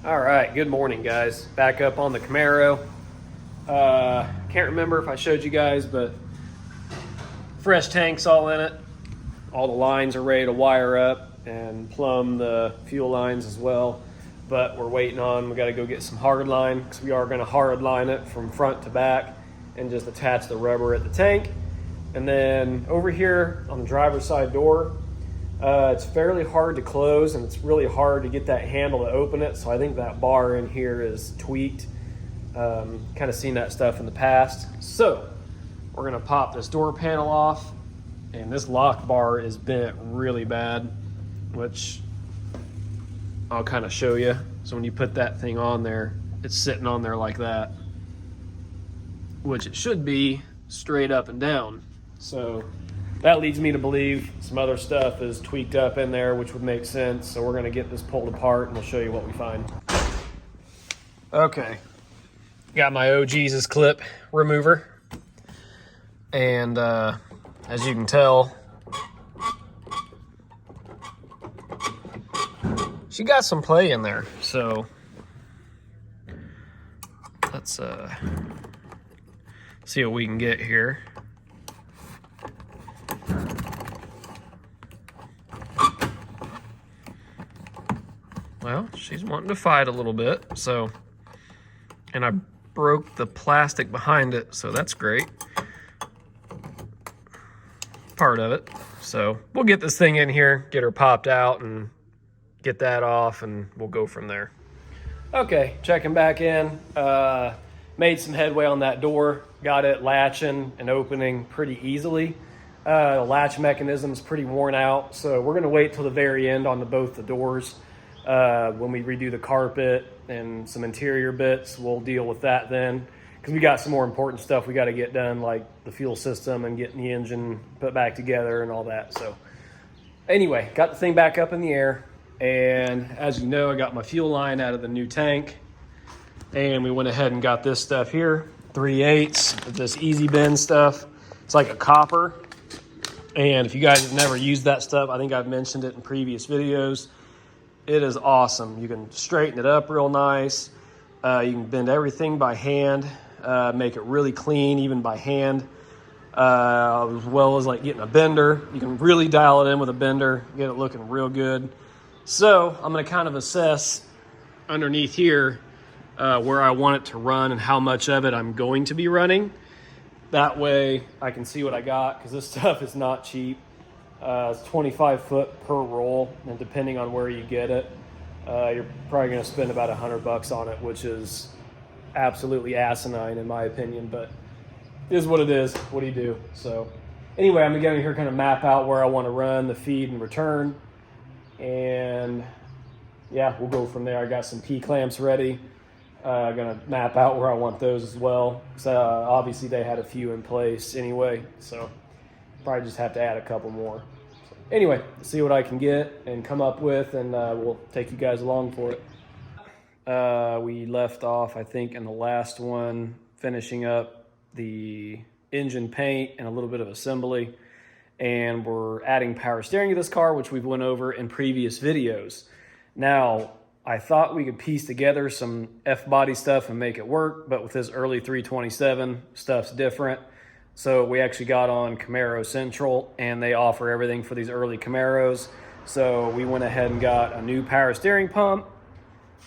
All right, good morning, guys. Back up on the Camaro. Can't remember if I showed you guys, but fresh tanks all in it. All the lines are ready to wire up and plumb the fuel lines as well. But we're waiting on, we got to go get some hard line because we are going to hard line it from front to back and just attach the rubber at the tank. And then over here on the driver's side door, it's fairly hard to close and it's really hard to get that handle to open it. So I think that bar in here is tweaked. Kind of seen that stuff in the past. So we're gonna pop this door panel off, and this lock bar is bent really bad, which I'll kind of show you. So when you put that thing on there, it's sitting on there like that, which it should be straight up and down. So that leads me to believe some other stuff is tweaked up in there, which would make sense. So we're gonna get this pulled apart and we'll show you what we find. Okay, got my Oh Jesus clip remover. And as you can tell, she got some play in there. So let's see what we can get here. Well, she's wanting to fight a little bit, so, and I broke the plastic behind it, so that's great. Part of it. So we'll get this thing in here, get her popped out and get that off, and we'll go from there. Okay, checking back in. Made some headway on that door, got it latching and opening pretty easily. The latch mechanism is pretty worn out, so we're gonna wait till the very end on both the doors. When we redo the carpet and some interior bits, we'll deal with that then, because we got some more important stuff we got to get done, like the fuel system and getting the engine put back together and all that. So anyway, got the thing back up in the air, and as you know, I got my fuel line out of the new tank, and we went ahead and got this stuff here, 3/8 of this easy bend stuff. It's like a copper, and if you guys have never used that stuff, I think I've mentioned it in previous videos. It is awesome. You can straighten it up real nice. You can bend everything by hand, make it really clean, even by hand, as well as like getting a bender. You can really dial it in with a bender, get it looking real good. So I'm going to kind of assess underneath here where I want it to run and how much of it I'm going to be running. That way I can see what I got, because this stuff is not cheap. It's 25 foot per roll, and depending on where you get it, you're probably going to spend about $100 on it, which is absolutely asinine in my opinion, but it is what it is. What do you do? So anyway, I'm going to here kind of map out where I want to run the feed and return, and yeah, we'll go from there. I got some P-clamps ready. I'm going to map out where I want those as well, because obviously they had a few in place anyway, so probably just have to add a couple more. So anyway, see what I can get and come up with, and we'll take you guys along for it. We left off, I think, in the last one, finishing up the engine paint and a little bit of assembly, and we're adding power steering to this car, which we've went over in previous videos. Now, I thought we could piece together some F-body stuff and make it work, but with this early 327, stuff's different. So we actually got on Camaro Central, and they offer everything for these early Camaros. So we went ahead and got a new power steering pump,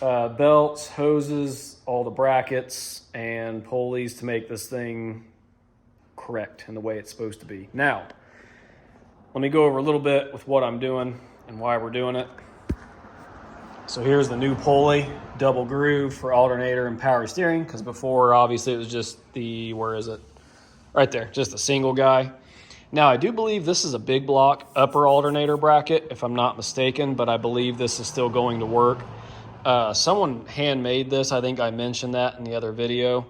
belts, hoses, all the brackets, and pulleys to make this thing correct in the way it's supposed to be. Now, let me go over a little bit with what I'm doing and why we're doing it. So here's the new pulley, double groove for alternator and power steering, because before, obviously, it was just the, where is it? Right there, just a single guy. Now, I do believe this is a big block upper alternator bracket, if I'm not mistaken, but I believe this is still going to work. Someone handmade this. I think I mentioned that in the other video.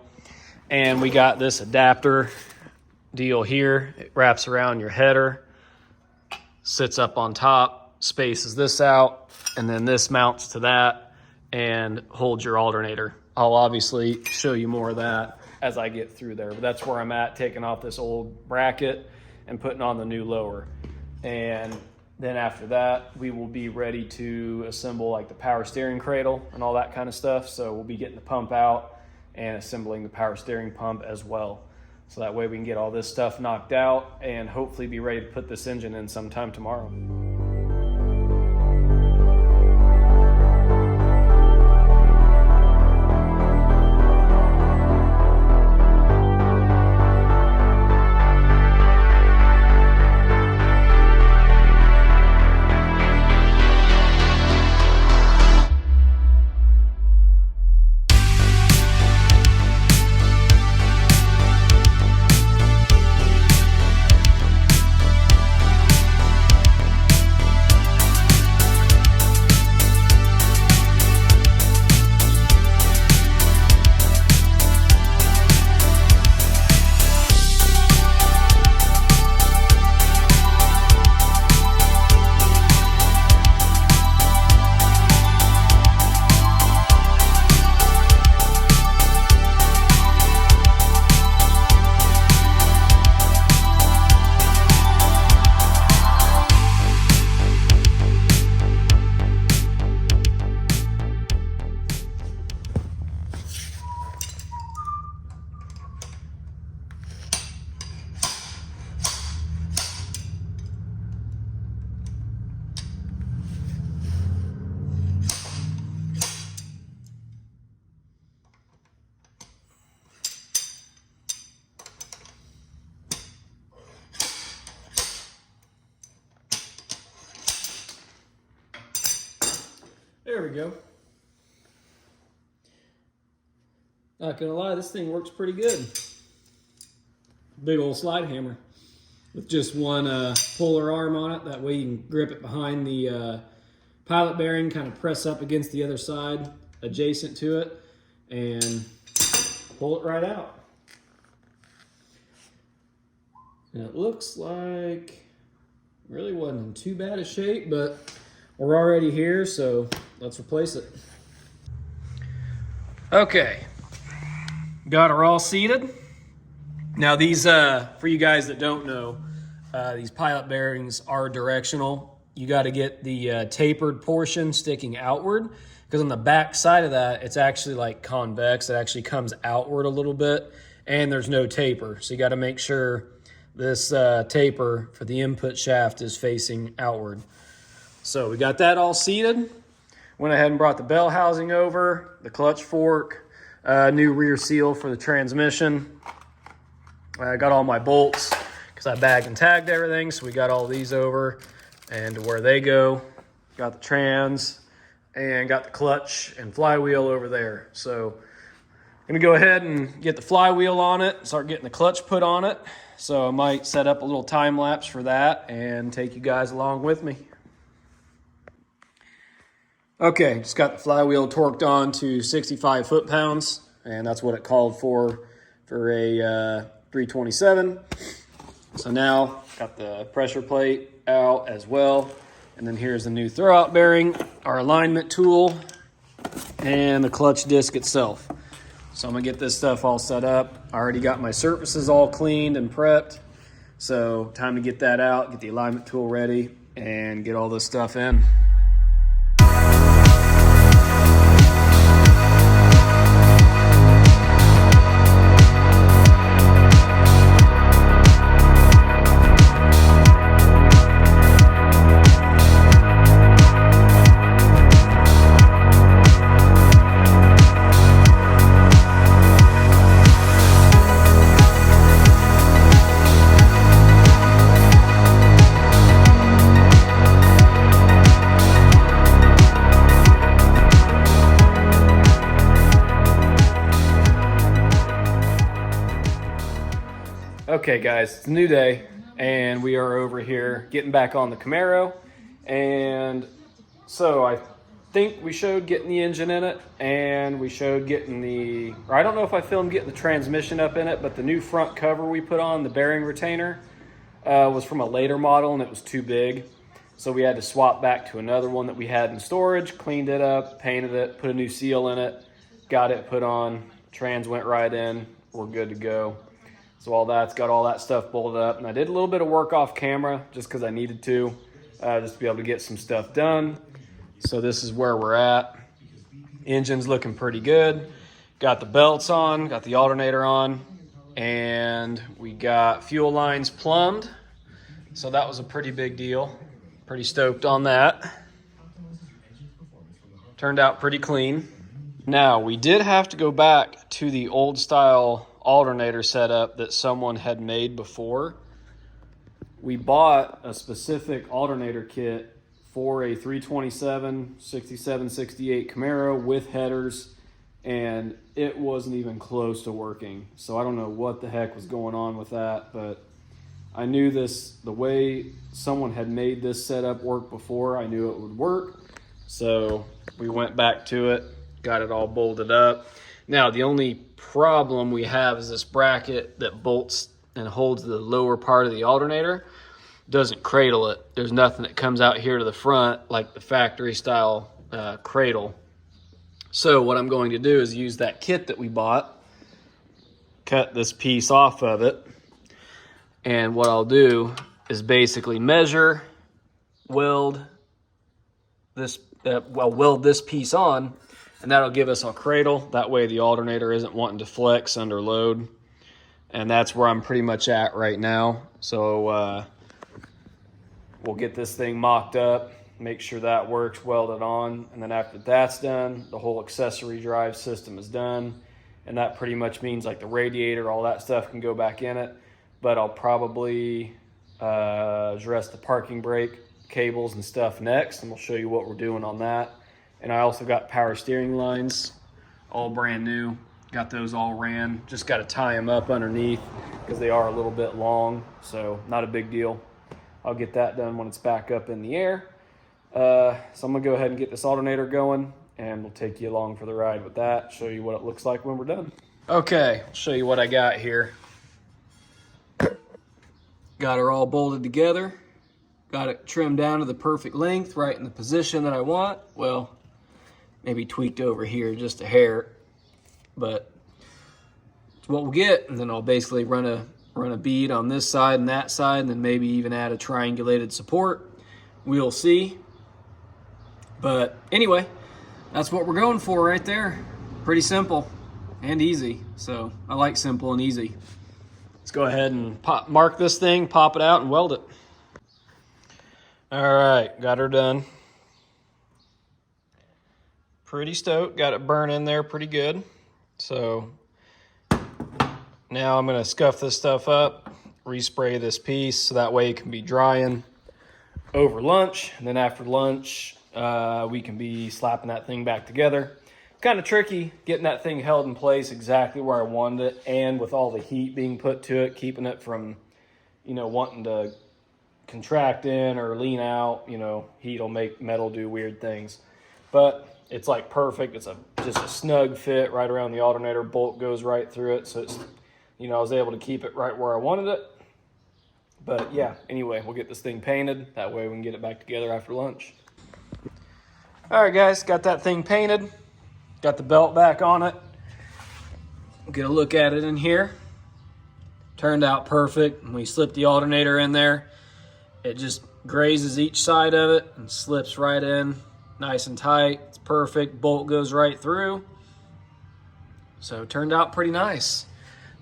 And we got this adapter deal here. It wraps around your header, sits up on top, spaces this out, and then this mounts to that and holds your alternator. I'll obviously show you more of that as I get through there, but that's where I'm at, taking off this old bracket and putting on the new lower. And Then after that, we will be ready to assemble like the power steering cradle and all that kind of stuff. So we'll be getting the pump out and assembling the power steering pump as well. So that way we can get all this stuff knocked out and hopefully be ready to put this engine in sometime tomorrow. There we go. Not gonna lie, this thing works pretty good. Big old slide hammer with just one puller arm on it. That way you can grip it behind the pilot bearing, kind of press up against the other side adjacent to it, and pull it right out. And it looks like it really wasn't in too bad a shape, but we're already here, so let's replace it. Okay, got her all seated. Now these, for you guys that don't know, these pilot bearings are directional. You got to get the tapered portion sticking outward, because on the back side of that, it's actually like convex. It actually comes outward a little bit, and there's no taper. So you got to make sure this taper for the input shaft is facing outward. So we got that all seated. Went ahead and brought the bell housing over, the clutch fork, new rear seal for the transmission. I got all my bolts because I bagged and tagged everything, so we got all these over and to where they go. Got the trans and got the clutch and flywheel over there. So I'm gonna go ahead and get the flywheel on it, start getting the clutch put on it. So I might set up a little time lapse for that and take you guys along with me. Okay, just got the flywheel torqued on to 65 foot-pounds, and that's what it called for a 327. So now got the pressure plate out as well, and then here's the new throwout bearing, our alignment tool, and the clutch disc itself. So I'm gonna get this stuff all set up. I already got my surfaces all cleaned and prepped, so time to get that out, get the alignment tool ready, and get all this stuff in. Okay guys, it's a new day and we are over here getting back on the Camaro, and so I think we showed getting the engine in it, and we showed getting the, or I don't know if I filmed getting the transmission up in it, but the new front cover we put on, the bearing retainer, was from a later model and it was too big. So we had to swap back to another one that we had in storage, cleaned it up, painted it, put a new seal in it, got it put on, trans went right in, we're good to go. So all that's got all that stuff bolted up, and I did a little bit of work off camera just because I needed to. just to be able to get some stuff done. So this is where we're at. Engine's looking pretty good. Got the belts on, got the alternator on, and we got fuel lines plumbed. So that was a pretty big deal. Pretty stoked on that. Turned out pretty clean. Now, we did have to go back to the old style alternator setup that someone had made before. We bought a specific alternator kit for a 327, 67, 68 Camaro with headers, and it wasn't even close to working. So I don't know what the heck was going on with that, but I knew the way someone had made this setup work before, I knew it would work. So we went back to it, got it all bolted up. Now, the only problem we have is this bracket that bolts and holds the lower part of the alternator doesn't cradle it. There's nothing that comes out here to the front like the factory style cradle. So what I'm going to do is use that kit that we bought, cut this piece off of it, and what I'll do is basically measure, weld this piece on, and that'll give us a cradle. That way the alternator isn't wanting to flex under load. And that's where I'm pretty much at right now. So we'll get this thing mocked up, make sure that works, weld it on, and then after that's done, the whole accessory drive system is done. And that pretty much means like the radiator, all that stuff can go back in it. But I'll probably address the parking brake cables and stuff next, and we'll show you what we're doing on that. And I also got power steering lines, all brand new. Got those all ran. Just got to tie them up underneath because they are a little bit long, so not a big deal. I'll get that done when it's back up in the air. So I'm gonna go ahead and get this alternator going, and we'll take you along for the ride with that, show you what it looks like when we're done. Okay, I'll show you what I got here. Got her all bolted together. Got it trimmed down to the perfect length, right in the position that I want. Well, maybe tweaked over here just a hair, but it's what we'll get. And then I'll basically run a bead on this side and that side, and then maybe even add a triangulated support. We'll see. But anyway, that's what we're going for right there. Pretty simple and easy. So I like simple and easy. Let's go ahead and mark this thing, pop it out, and weld it. All right, got her done. Pretty stoked, got it burned in there pretty good. So now I'm gonna scuff this stuff up, respray this piece so that way it can be drying over lunch. And then after lunch, we can be slapping that thing back together. Kind of tricky getting that thing held in place exactly where I wanted it, and with all the heat being put to it, keeping it from, wanting to contract in or lean out. Heat will make metal do weird things. But it's like perfect. It's just a snug fit right around the alternator. Bolt goes right through it. So it's, I was able to keep it right where I wanted it. But yeah, anyway, we'll get this thing painted. That way we can get it back together after lunch. All right, guys, got that thing painted. Got the belt back on it. Get a look at it in here. Turned out perfect. When we slip the alternator in there, it just grazes each side of it and slips right in nice and tight. It's perfect. Bolt goes right through. So it turned out pretty nice.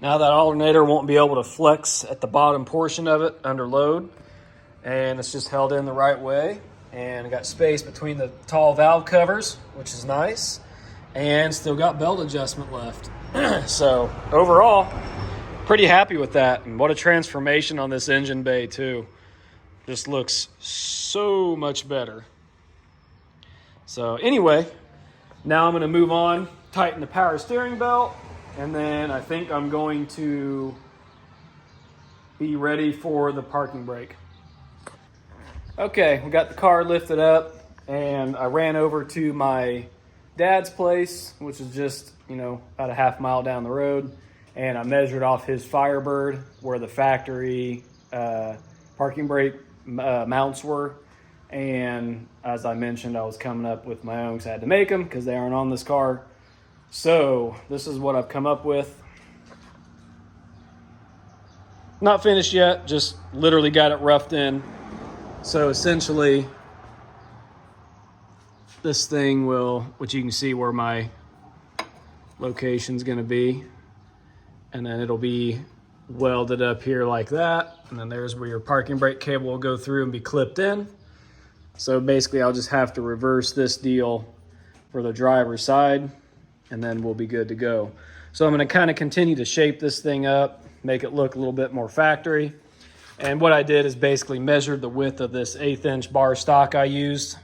Now that alternator won't be able to flex at the bottom portion of it under load, and it's just held in the right way. And I got space between the tall valve covers, which is nice, and still got belt adjustment left. So overall, pretty happy with that. And what a transformation on this engine bay too. Just looks so much better. So anyway, now I'm gonna move on, tighten the power steering belt, and then I think I'm going to be ready for the parking brake. Okay, we got the car lifted up, and I ran over to my dad's place, which is just, about a half mile down the road, and I measured off his Firebird where the factory parking brake mounts were. And as I mentioned, I was coming up with my own because I had to make them because they aren't on this car. So this is what I've come up with. Not finished yet, just literally got it roughed in. So essentially, this thing will, which you can see where my location's gonna be, and then it'll be welded up here like that, and then there's where your parking brake cable will go through and be clipped in. So basically I'll just have to reverse this deal for the driver's side, and then we'll be good to go. So I'm gonna kind of continue to shape this thing up, make it look a little bit more factory. And what I did is basically measured the width of this 1/8 inch bar stock I used,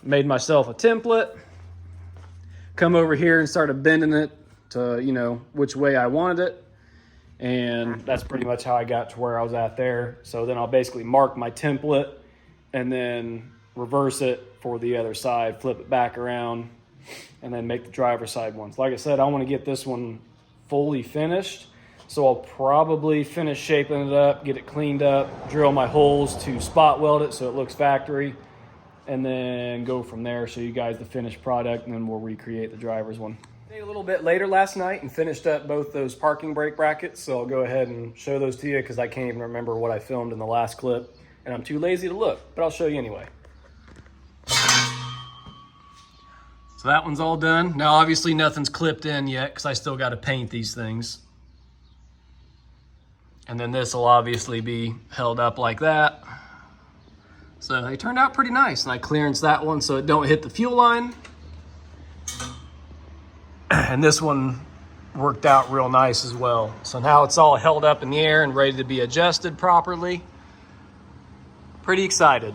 made myself a template, come over here and started bending it to, you know, which way I wanted it. And that's pretty much how I got to where I was at there. So then I'll basically mark my template and then reverse it for the other side, flip it back around, and then make the driver's side ones. Like I said, I want to get this one fully finished. So I'll probably finish shaping it up, get it cleaned up, drill my holes to spot weld it so it looks factory, and then go from there, show you guys the finished product, and then we'll recreate the driver's one. A little bit later last night and finished up both those parking brake brackets, so I'll go ahead and show those to you because I can't even remember what I filmed in the last clip, and I'm too lazy to look, but I'll show you anyway. So that one's all done. Now obviously nothing's clipped in yet because I still got to paint these things. And then this will obviously be held up like that. So they turned out pretty nice, and I clearanced that one so it don't hit the fuel line. And this one worked out real nice as well. So now it's all held up in the air and ready to be adjusted properly. Pretty excited.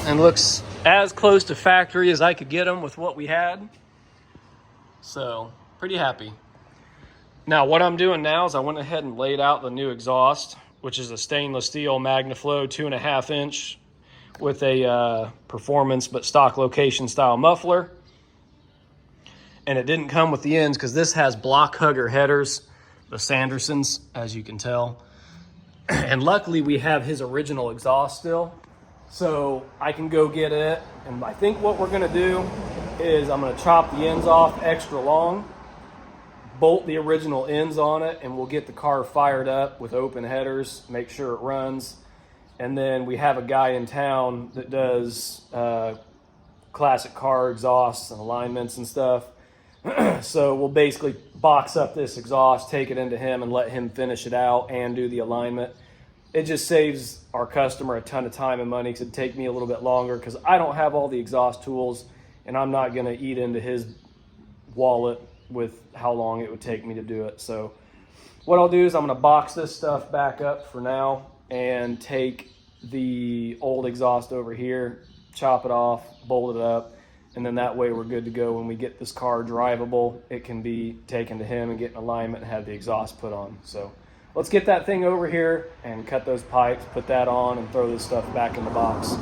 And looks as close to factory as I could get them with what we had. So pretty happy. Now what I'm doing now is I went ahead and laid out the new exhaust, which is a stainless steel MagnaFlow 2.5 inch with a performance but stock location style muffler. And it didn't come with the ends because this has block hugger headers, the Sandersons, as you can tell. And luckily we have his original exhaust still, so I can go get it. And I think what we're gonna do is I'm gonna chop the ends off extra long, bolt the original ends on it, and we'll get the car fired up with open headers, make sure it runs. And then we have a guy in town that does classic car exhausts and alignments and stuff. So we'll basically box up this exhaust, take it into him, and let him finish it out and do the alignment. It just saves our customer a ton of time and money because it'd take me a little bit longer because I don't have all the exhaust tools, and I'm not going to eat into his wallet with how long it would take me to do it. So what I'll do is I'm going to box this stuff back up for now and take the old exhaust over here, chop it off, bolt it up, and then that way we're good to go. When we get this car drivable, it can be taken to him and get in alignment and have the exhaust put on. So let's get that thing over here and cut those pipes, put that on, and throw this stuff back in the box.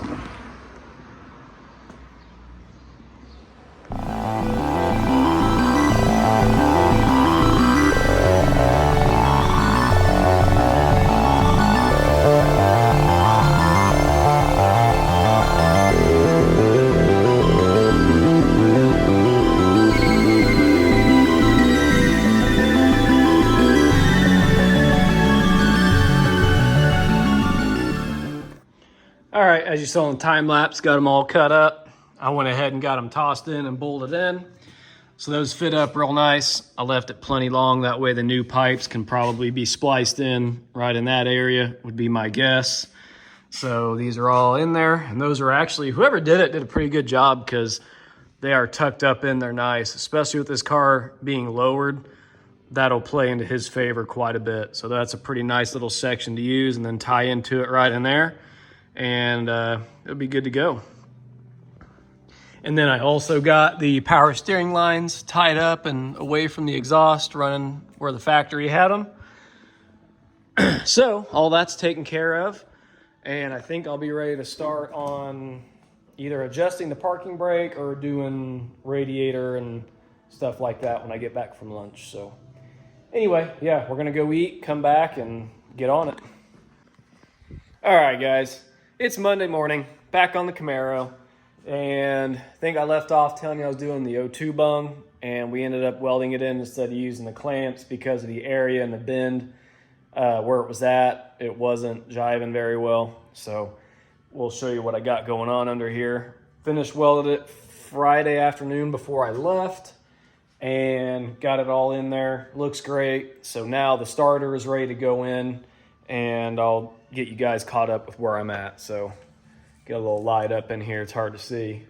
All right, as you saw in the time lapse, got them all cut up. I went ahead and got them tossed in and bolted in. So those fit up real nice. I left it plenty long, that way the new pipes can probably be spliced in right in that area, would be my guess. So these are all in there, and those are actually, whoever did it did a pretty good job because they are tucked up in there nice, especially with this car being lowered. That'll play into his favor quite a bit. So that's a pretty nice little section to use and then tie into it right in there. And it'll be good to go. And then I also got the power steering lines tied up and away from the exhaust, running where the factory had them. So all that's taken care of, and I think I'll be ready to start on either adjusting the parking brake or doing radiator and stuff like that when I get back from lunch. So anyway, yeah, we're gonna go eat, come back, and get on it. All right, guys. It's Monday morning, back on the Camaro, and I think I left off telling you I was doing the O2 bung, and we ended up welding it in instead of using the clamps because of the area and the bend where it was at, it wasn't jiving very well. So we'll show you what I got going on under here. Finished welded it Friday afternoon before I left and got it all in there. Looks great. So now the starter is ready to go in, and I'll get you guys caught up with where I'm at. So get a little light up in here. It's hard to see.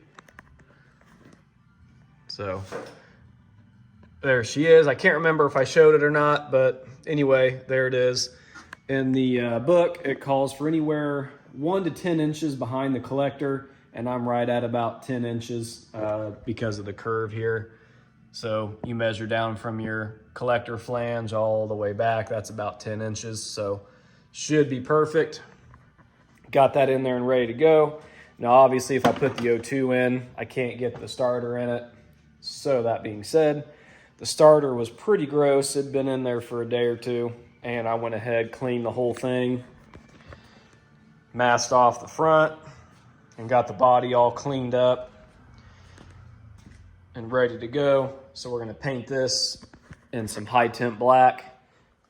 So there she is. I can't remember if I showed it or not, but anyway, there it is. In the book, it calls for anywhere 1 to 10 inches behind the collector, and I'm right at about 10 inches because of the curve here. So you measure down from your collector flange all the way back, that's about 10 inches. So should be perfect. Got that in there and ready to go. Now, obviously, if I put the O2 in, I can't get the starter in it. So that being said, the starter was pretty gross. It'd been in there for a day or two, and I went ahead, cleaned the whole thing, masked off the front, and got the body all cleaned up and ready to go. So we're gonna paint this in some high temp black.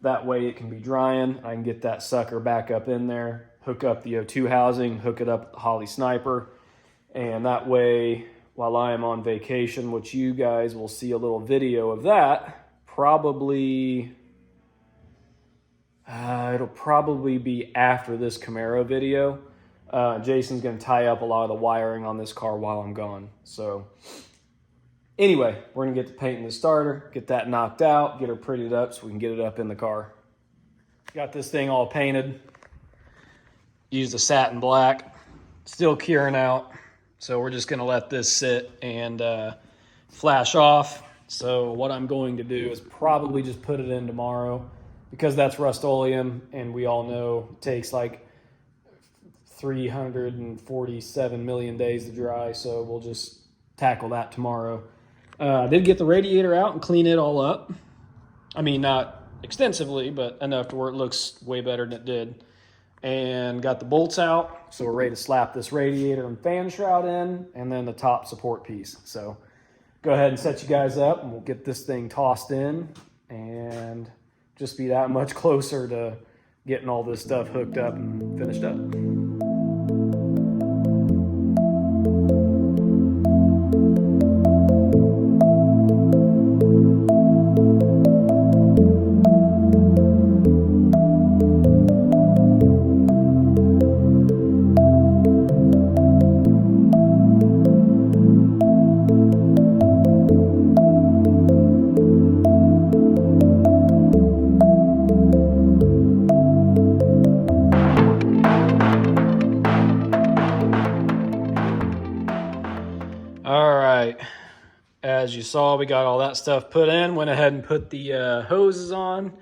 That way it can be drying. I can get that sucker back up in there, hook up the O2 housing, hook it up with the Holley Sniper, and that way, while I am on vacation, which you guys will see a little video of that, probably, it'll probably be after this Camaro video. Jason's gonna tie up a lot of the wiring on this car while I'm gone. So anyway, we're gonna get to painting the starter, get that knocked out, get her prettied up so we can get it up in the car. Got this thing all painted. Used a satin black, still curing out. So we're just gonna let this sit and flash off. So what I'm going to do is probably just put it in tomorrow, because that's Rust-Oleum, and we all know it takes like 347 million days to dry. So we'll just tackle that tomorrow. I did get the radiator out and clean it all up. I mean, not extensively, but enough to where it looks way better than it did. And got the bolts out, so we're ready to slap this radiator and fan shroud in, and then the top support piece. So go ahead and set you guys up, and we'll get this thing tossed in and just be that much closer to getting all this stuff hooked up and finished up. As you saw, we got all that stuff put in, went ahead and put the hoses on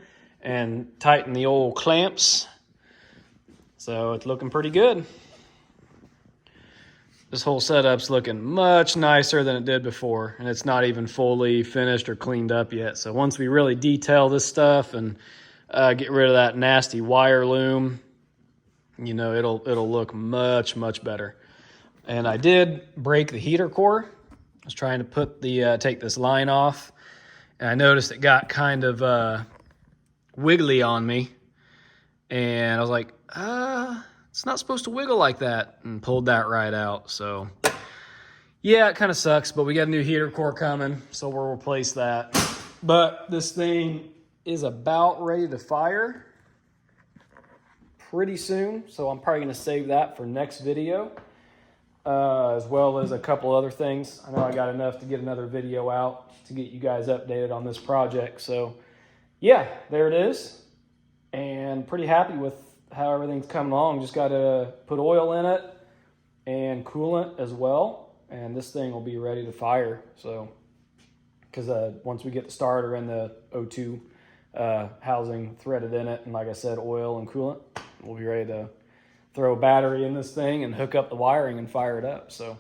and tightened the old clamps. So it's looking pretty good. This whole setup's looking much nicer than it did before, and it's not even fully finished or cleaned up yet. So once we really detail this stuff and get rid of that nasty wire loom, you know, it'll look much, much better. And I did break the heater core. I was trying to put the take this line off, and I noticed it got kind of wiggly on me, and I was like, it's not supposed to wiggle like that, and pulled that right out. So yeah, it kind of sucks, but we got a new heater core coming, so we'll replace that. But this thing is about ready to fire pretty soon, so I'm probably going to save that for next video. As well as a couple other things. I know I got enough to get another video out to get you guys updated on this project. So yeah, there it is. And pretty happy with how everything's coming along. Just got to put oil in it and coolant as well. And this thing will be ready to fire. So, because once we get the starter and the O2 housing threaded in it, and like I said, oil and coolant, we'll be ready to throw a battery in this thing and hook up the wiring and fire it up. So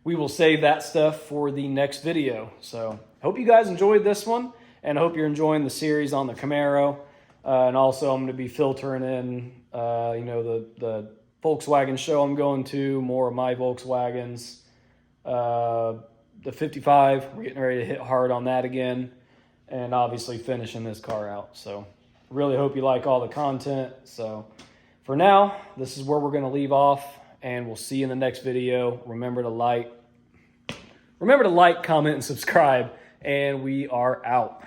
we will save that stuff for the next video. So hope you guys enjoyed this one, and I hope you're enjoying the series on the Camaro. And also I'm going to be filtering in, you know, the Volkswagen show I'm going to, more of my Volkswagens. The 55, we're getting ready to hit hard on that again, and obviously finishing this car out. So Really hope you like all the content. So for now, this is where we're going to leave off, and we'll see you in the next video. Remember to like, comment, and subscribe, and we are out.